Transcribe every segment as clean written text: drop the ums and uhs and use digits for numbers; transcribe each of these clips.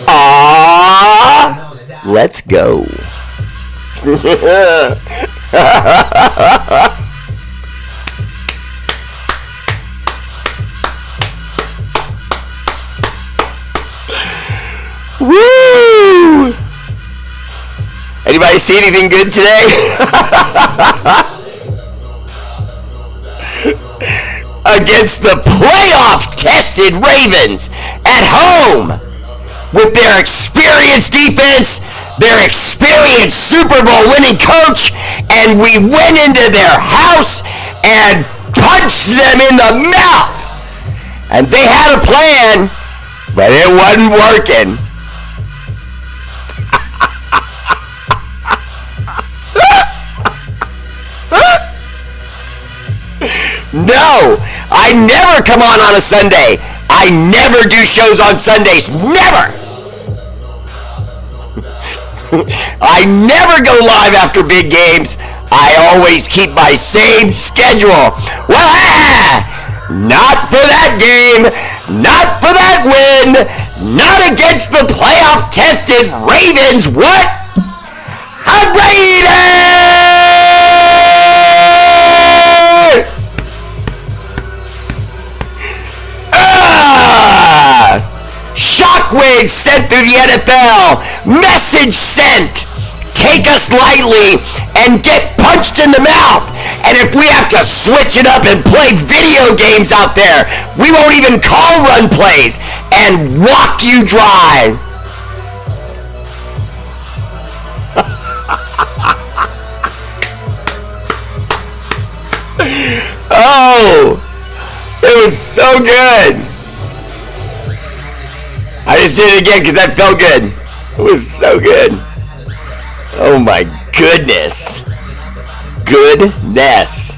Aww, let's go. Woo! Anybody see anything good today? Against the playoff-tested Ravens at home with their experienced defense, their experienced Super Bowl winning coach, and we went into their house and punched them in the mouth. And they had a plan, but it wasn't working. No, I never come on a Sunday. I never do shows on Sundays. Never. I never go live after big games. I always keep my same schedule. Well, not for that game. Not for that win. Not against the playoff-tested Ravens. What? R8RBEAR! Shockwave sent through the NFL. Message sent. Take us lightly and get punched in the mouth. And if we have to switch it up and play video games out there, we won't even call run plays and walk you dry. Oh, it was so good. I just did it again because that felt good. It was so good. Oh my goodness. Goodness.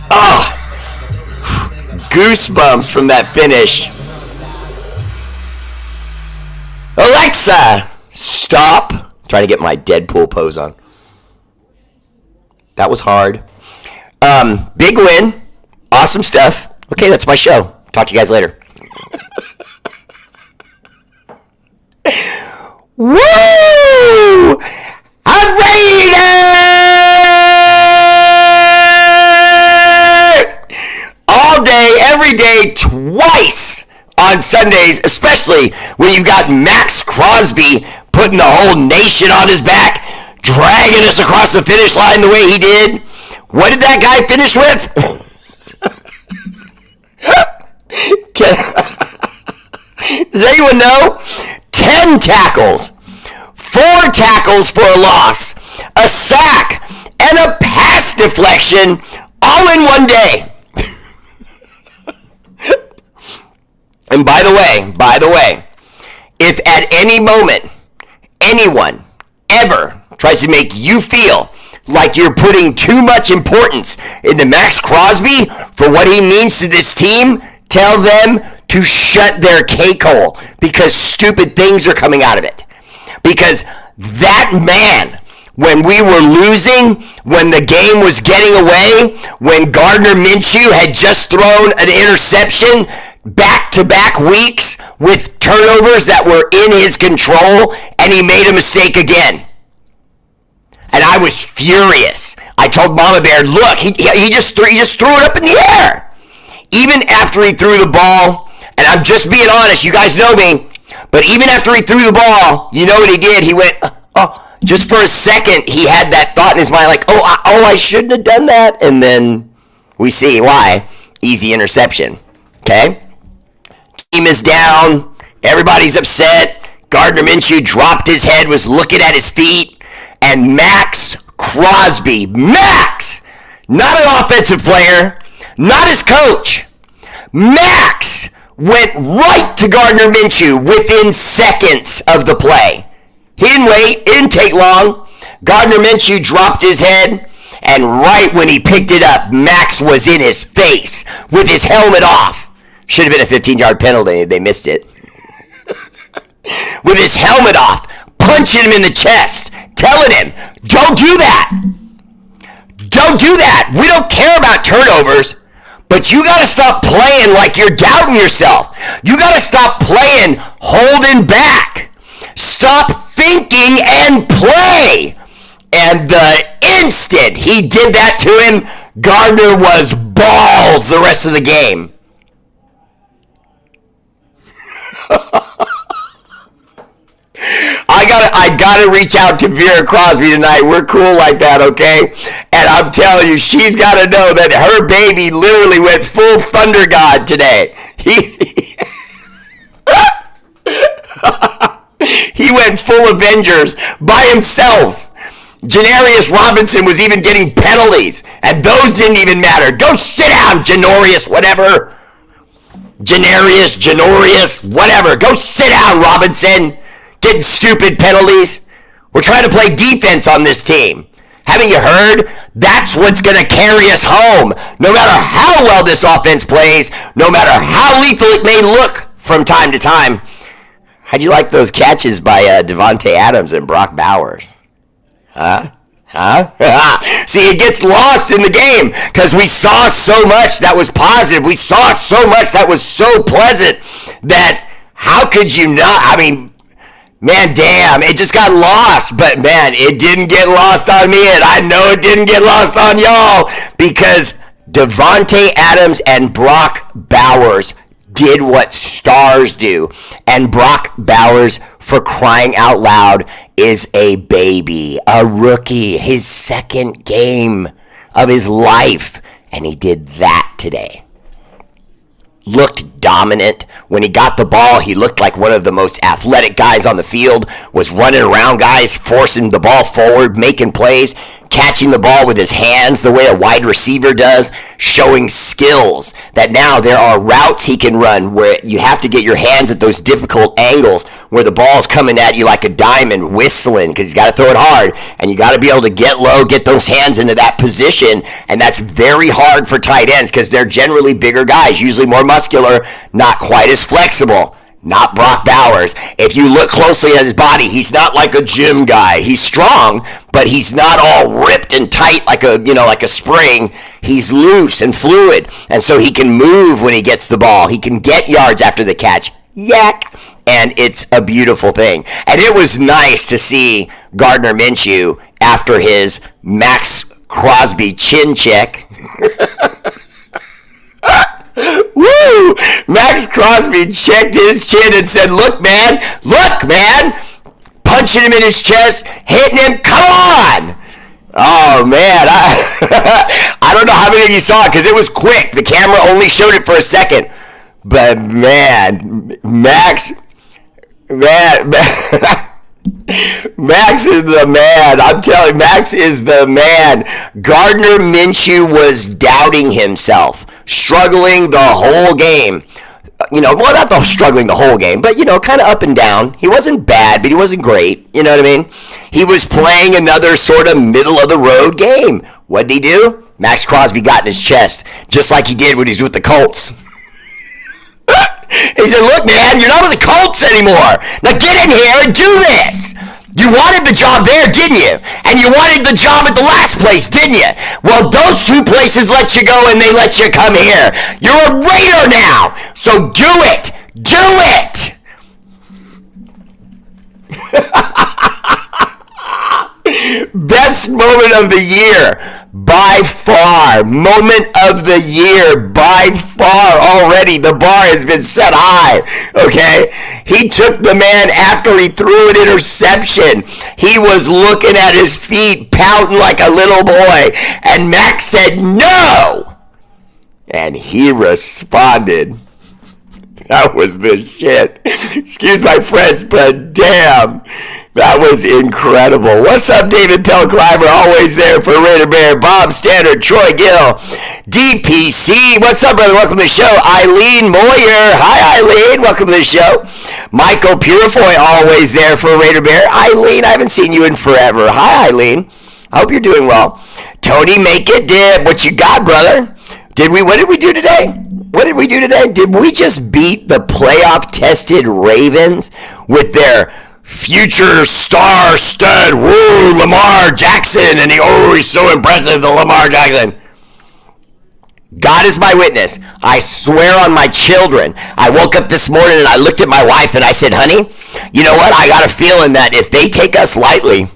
Oh, goosebumps from that finish. Alexa, stop. I'm trying to get my Deadpool pose on. That was hard. Big win. Awesome stuff. Okay, that's my show. Talk to you guys later. Woo! R8RBEAR! All day, every day, twice on Sundays, especially when you got Max Crosby putting the whole nation on his back, dragging us across the finish line the way he did. What did that guy finish with? Does anyone know? 10 tackles, 4 tackles for a loss, a sack, and a pass deflection all in one day. And by the way, if at any moment anyone ever tries to make you feel like you're putting too much importance into Max Crosby for what he means to this team, tell them to shut their cake hole because stupid things are coming out of it. Because that man, when we were losing, when the game was getting away, when Gardner Minshew had just thrown an interception back-to-back weeks with turnovers that were in his control, and he made a mistake again. And I was furious. I told Mama Bear, look, he just threw it up in the air. Even after he threw the ball, and I'm just being honest, you guys know me, but even after he threw the ball, you know what he did? He went, just for a second, he had that thought in his mind, like, I shouldn't have done that. And then we see why. Easy interception. Okay? Team is down. Everybody's upset. Gardner Minshew dropped his head, was looking at his feet. And Max Crosby, not an offensive player, not his coach, Max went right to Gardner Minshew within seconds of the play. He didn't wait. It didn't take long. Gardner Minshew dropped his head, and right when he picked it up, Max was in his face with his helmet off. Should have been a 15-yard penalty. They missed it. With his helmet off, punching him in the chest, telling him, don't do that. Don't do that. We don't care about turnovers, But you got to stop playing like you're doubting yourself. You got to stop playing holding back. Stop thinking and play. And the instant he did that to him, Gardner was balls the rest of the game. I gotta reach out to Vera Crosby tonight. We're cool like that, okay? And I'm telling you, she's gotta know that her baby literally went full Thunder God today. He went full Avengers by himself. Janarius Robinson was even getting penalties, and those didn't even matter. Go sit down, Janorius, whatever. Janorius, whatever. Go sit down, Robinson. Getting stupid penalties. We're trying to play defense on this team. Haven't you heard? That's what's going to carry us home. No matter how well this offense plays, no matter how lethal it may look from time to time. How'd you like those catches by Davante Adams and Brock Bowers? Huh? See, it gets lost in the game because we saw so much that was positive. We saw so much that was so pleasant that how could you not? I mean, man, damn, it just got lost. But, man, it didn't get lost on me, and I know it didn't get lost on y'all because Davante Adams and Brock Bowers did what stars do. And Brock Bowers, for crying out loud, is a baby, a rookie, his second game of his life. And he did that today. Looked dominant. When he got the ball, he looked like one of the most athletic guys on the field, was running around guys, forcing the ball forward, making plays, catching the ball with his hands the way a wide receiver does, showing skills that now there are routes he can run where you have to get your hands at those difficult angles where the ball's coming at you like a diamond whistling because he's got to throw it hard, and you got to be able to get low, get those hands into that position, and that's very hard for tight ends because they're generally bigger guys, usually more muscular, not quite as flexible. Not Brock Bowers. If you look closely at his body, he's not like a gym guy. He's strong, but he's not all ripped and tight like a spring. He's loose and fluid, and so he can move when he gets the ball. He can get yards after the catch. Yak! And it's a beautiful thing. And it was nice to see Gardner Minshew after his Max Crosby chin check. Woo! Max Crosby checked his chin and said, look, man, punching him in his chest, hitting him, come on! Oh, man, I don't know how many of you saw it because it was quick. The camera only showed it for a second. But, man, Max is the man. I'm telling you, Max is the man. Gardner Minshew was doubting himself, struggling the whole game. Not struggling the whole game, but, kind of up and down. He wasn't bad, but he wasn't great. You know what I mean? He was playing another sort of middle-of-the-road game. What did he do? Max Crosby got in his chest, just like he did when he was with the Colts. He said, look, man, you're not with the Colts anymore. Now get in here and do this. You wanted the job there, didn't you? And you wanted the job at the last place, didn't you? Well, those two places let you go and they let you come here. You're a Raider now. So do it. Do it. Best moment of the year. By far, moment of the year, by far already. The bar has been set high, okay? He took the man after he threw an interception. He was looking at his feet, pouting like a little boy, and Max said, no! And he responded. That was the shit. Excuse my French, but damn. That was incredible. What's up, David Pell-Clymer? Always there for R8R Bear. Bob Standard, Troy Gill, DPC. What's up, brother? Welcome to the show. Eileen Moyer. Hi, Eileen. Welcome to the show. Michael Purifoy, always there for R8R Bear. Eileen, I haven't seen you in forever. Hi, Eileen. I hope you're doing well. Tony Make It Dip. What you got, brother? What did we do today? Did we just beat the playoff-tested Ravens with their future star stud, woo, Lamar Jackson, and he's so impressive, the Lamar Jackson. God is my witness. I swear on my children. I woke up this morning and I looked at my wife and I said, honey, you know what? I got a feeling that if they take us lightly,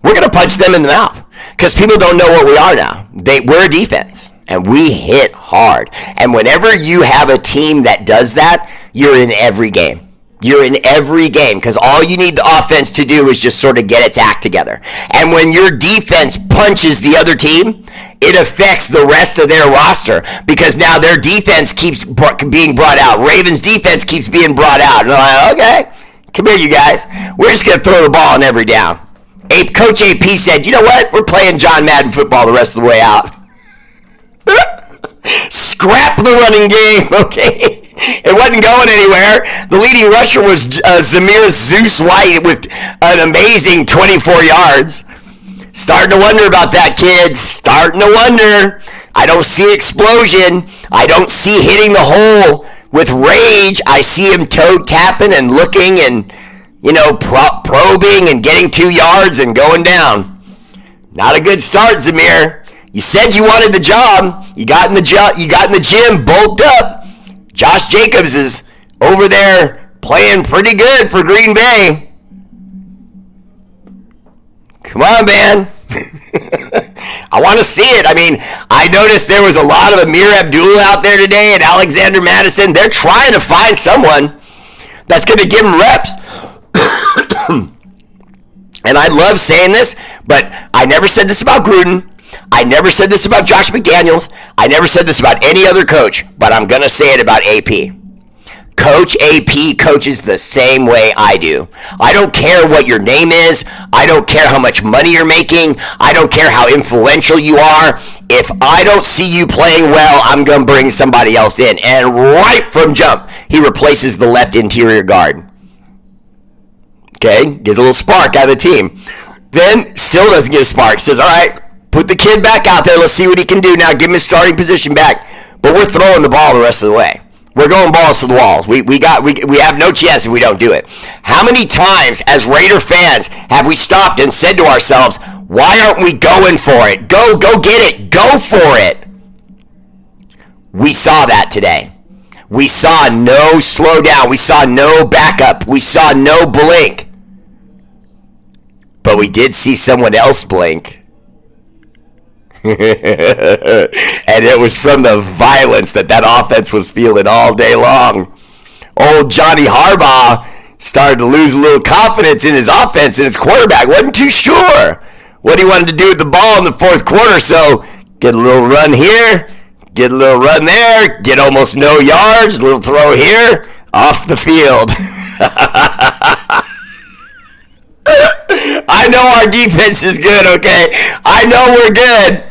we're going to punch them in the mouth. Because people don't know what we are now. We're a defense, and we hit hard. And whenever you have a team that does that, you're in every game. You're in every game because all you need the offense to do is just sort of get its act together. And when your defense punches the other team, it affects the rest of their roster because now their defense keeps being brought out. Ravens' defense keeps being brought out. And they're like, okay, come here, you guys. We're just going to throw the ball on every down. Coach AP said, you know what? We're playing John Madden football the rest of the way out. Scrap the running game, okay? It wasn't going anywhere. The leading rusher was Zamir Zeus White with an amazing 24 yards. Starting to wonder about that, kids. Starting to wonder. I don't see explosion. I don't see hitting the hole with rage. I see him toe tapping and looking and, you know, probing and getting 2 yards and going down. Not a good start, Zamir. You said you wanted the job. You got in the gym, bulked up. Josh Jacobs is over there playing pretty good for Green Bay. Come on, man. I want to see it. I mean, I noticed there was a lot of Amir Abdullah out there today and Alexander Madison. They're trying to find someone that's going to give them reps. And I love saying this, but I never said this about Gruden. I never said this about Josh McDaniels. I never said this about any other coach, but I'm going to say it about AP. Coach AP coaches the same way I do. I don't care what your name is. I don't care how much money you're making. I don't care how influential you are. If I don't see you playing well, I'm going to bring somebody else in. And right from jump, he replaces the left interior guard. Okay, gets a little spark out of the team. Then still doesn't get a spark. Says, all right, put the kid back out there. Let's see what he can do now. Give him his starting position back. But we're throwing the ball the rest of the way. We're going balls to the walls. We have no chance if we don't do it. How many times as Raider fans have we stopped and said to ourselves, why aren't we going for it? Go get it. Go for it. We saw that today. We saw no slowdown. We saw no backup. We saw no blink. But we did see someone else blink. And it was from the violence that offense was feeling all day long. Old Johnny Harbaugh started to lose a little confidence in his offense, and his quarterback wasn't too sure what he wanted to do with the ball in the fourth quarter. So get a little run here, get a little run there, get almost no yards, a little throw here, off the field. I know our defense is good, okay? I know we're good.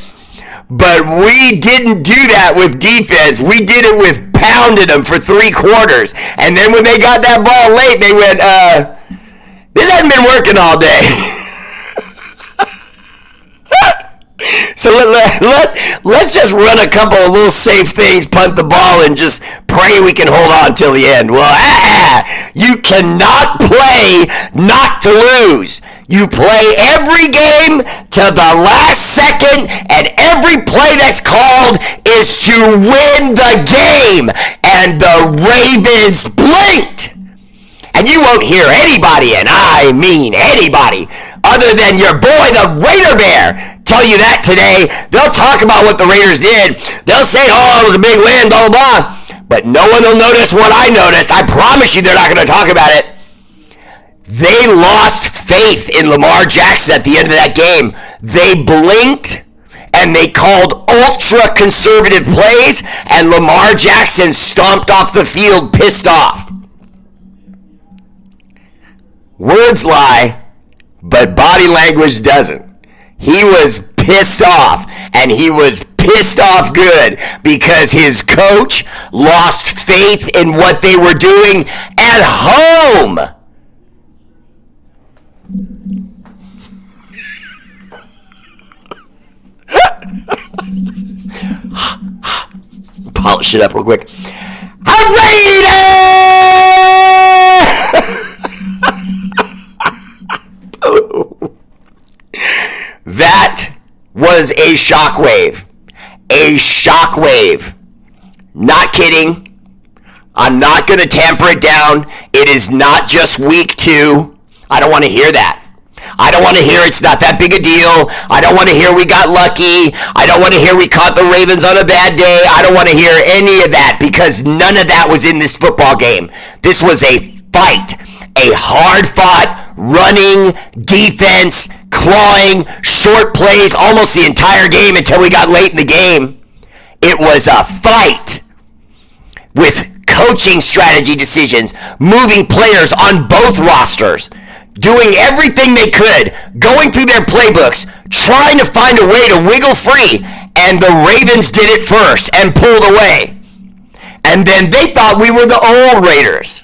But we didn't do that with defense. We did it with pounding them for 3 quarters. And then when they got that ball late, they went, this hasn't been working all day. So let's just run a couple of little safe things, punt the ball, and just pray we can hold on till the end. Well, you cannot play not to lose. You play every game to the last second, and every play that's called is to win the game. And the Ravens blinked. And you won't hear anybody, and I mean anybody, other than your boy, the R8RBEAR, tell you that today. They'll talk about what the Raiders did. They'll say, oh, it was a big win, blah, blah, blah. But no one will notice what I noticed. I promise you they're not going to talk about it. They lost faith in Lamar Jackson at the end of that game. They blinked, and they called ultra-conservative plays, and Lamar Jackson stomped off the field pissed off. Words lie, but body language doesn't. He was pissed off, and he was pissed off good because his coach lost faith in what they were doing at home. Polish it up real quick. That was a shockwave. A a shockwave. Not kidding. I'm not going to tamper it down. It is not just week 2. I don't want to hear that. I don't want to hear it's not that big a deal. I don't want to hear we got lucky. I don't want to hear we caught the Ravens on a bad day. I don't want to hear any of that because none of that was in this football game. This was a fight, a hard-fought, running, defense, clawing, short plays almost the entire game until we got late in the game. It was a fight with coaching strategy decisions, moving players on both rosters, doing everything they could, going through their playbooks, trying to find a way to wiggle free, and the Ravens did it first and pulled away. And then they thought we were the old Raiders.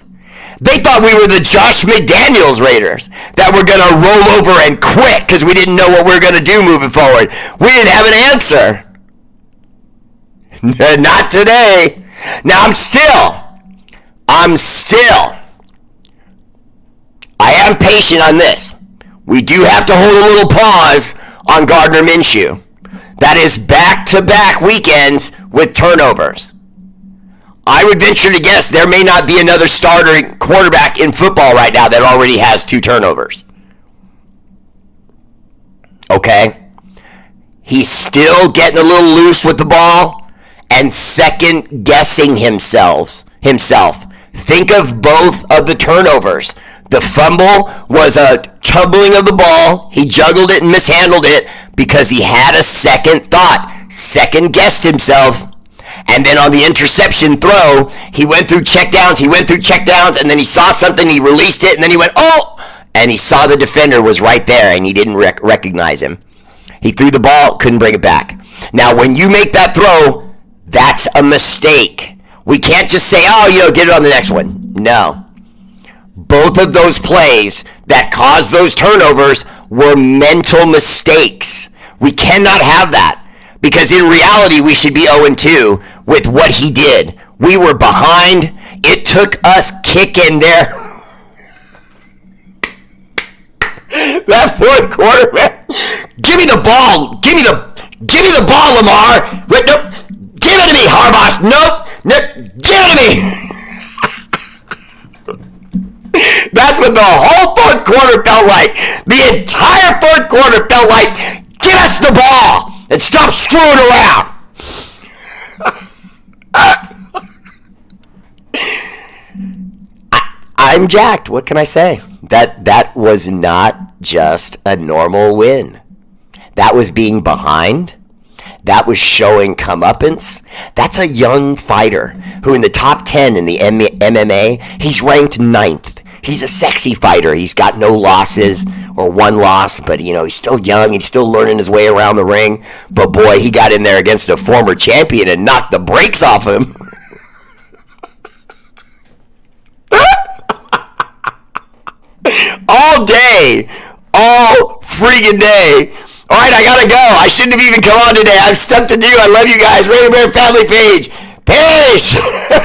They thought we were the Josh McDaniels Raiders that were going to roll over and quit because we didn't know what we were going to do moving forward. We didn't have an answer. Not today. Now I am patient on this. We do have to hold a little pause on Gardner Minshew. That is back-to-back weekends with turnovers. I would venture to guess there may not be another starter quarterback in football right now that already has 2 turnovers. Okay? He's still getting a little loose with the ball and second-guessing himself. Think of both of the turnovers. The fumble was a tumbling of the ball. He juggled it and mishandled it because he had a second thought, second-guessed himself. And then on the interception throw, he went through checkdowns, and then he saw something, he released it, and then he went, oh! And he saw the defender was right there, and he didn't recognize him. He threw the ball, couldn't bring it back. Now, when you make that throw, that's a mistake. We can't just say, get it on the next one. No. Both of those plays that caused those turnovers were mental mistakes. We cannot have that. Because in reality, we should be 0-2 with what he did. We were behind. It took us kicking there. That fourth quarter, man. Give me the ball. Give me the ball, Lamar. Nope. Give it to me, Harbaugh. Nope. Give it to me. That's what the whole fourth quarter felt like. The entire fourth quarter felt like, give us the ball. And stop screwing around. I'm jacked. What can I say? That was not just a normal win. That was being behind. That was showing comeuppance. That's a young fighter who in the top 10 in the MMA, he's ranked 9th. He's a sexy fighter. He's got no losses or 1 loss, but, he's still young. He's still learning his way around the ring. But, boy, he got in there against a former champion and knocked the brakes off him. All day. All freaking day. All right, I got to go. I shouldn't have even come on today. I have stuff to do. I love you guys. R8RBEAR family page. Peace.